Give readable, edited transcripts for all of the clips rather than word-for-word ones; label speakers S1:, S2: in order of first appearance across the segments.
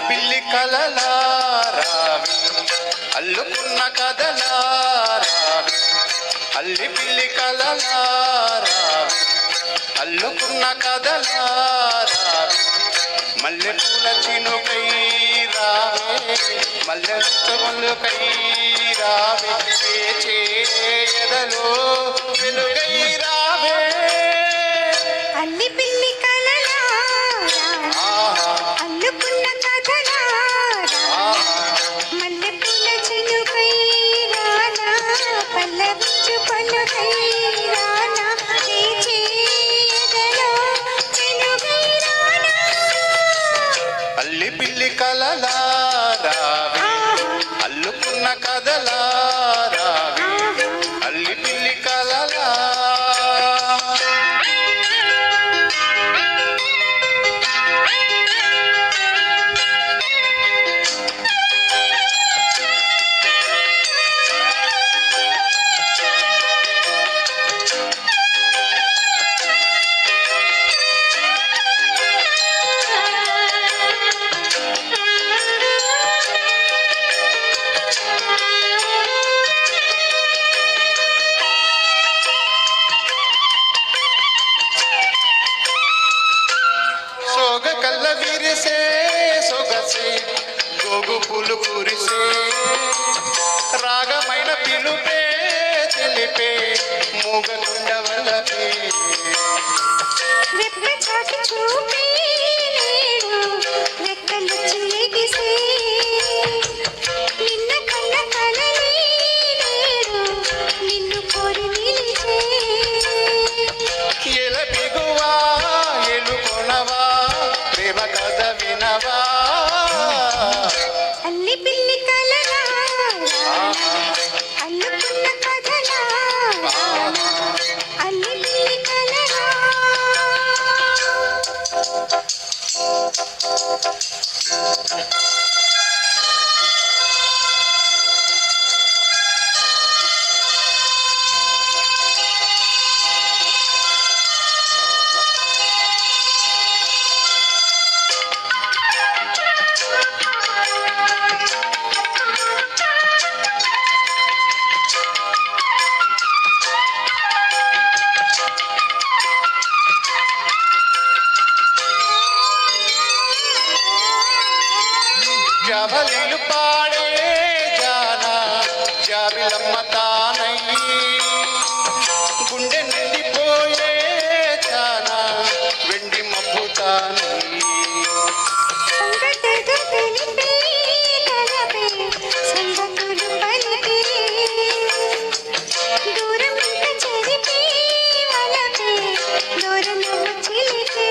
S1: పిల్లి కలలారావి అల్లుకున్న కదలారావి అల్లి పిల్లి కలలారావి అల్లుకున్న కదలారావి మల్లె పూల చినుకై రావే మల్లె చెవులుకై రావే ఎదలో వెలుగై రావే
S2: అల్లి పిల్లి కలలారావి అల్లుకున్న కదలారావి మల్లె పూల చినుకై రానా పల్లవించు పలుకై రానా ఎదలో వెలుగై రానా
S1: అల్లి పిల్లి కలలారావి అల్లుకున్న కదలారావి అల్లి పిల్లి కలలా సోగ కల్ల విరిసే సొగసే గోగు పూలు కురిసే రాగమైన పిలుపే తెలిపే మూగలుండవలపే
S2: రెప్ప చాటి చూపే నేడు రెక్కలు చీగిసే నిన్న కన్న కలలే నేడు నిన్ను కోరి నిలిచే
S1: ఎల బిగువా ఎలుకొనవా ప్రేమ కథ వినవా
S2: అల్లి పిల్లి కలలారావి అల్లుకున్న కదలారావి అల్లి పిల్లి కలలా
S1: జబలిలు పాడే జానా జాబిలమ్మ తానై గుండె నిండిపోయే జానా వెండి మబ్బు తానై
S2: సంగతులు తెలిపే కలపే సంగతులు పలికే దూరం ఇంత చెరిపే వలపే దూరము చిలికే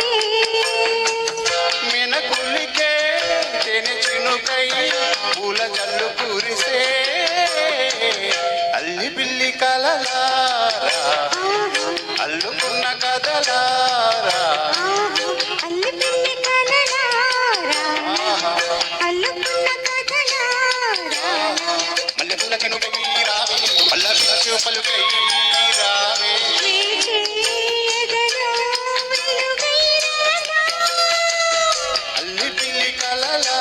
S1: మినకులికే తేనె చినుకై పూల జల్లు కురిసే అల్లి బిల్లి కలలారా అల్లుకున్న కదలారా
S2: అల్లి పిల్లి కలలారావి అల్లుకున్న కదలారావి
S1: మల్లె పూల చినుకై రావే మల్ల పలుకై రావే
S2: ఎదలో వెలుగై రానా
S1: అల్లి పిల్లి కలలా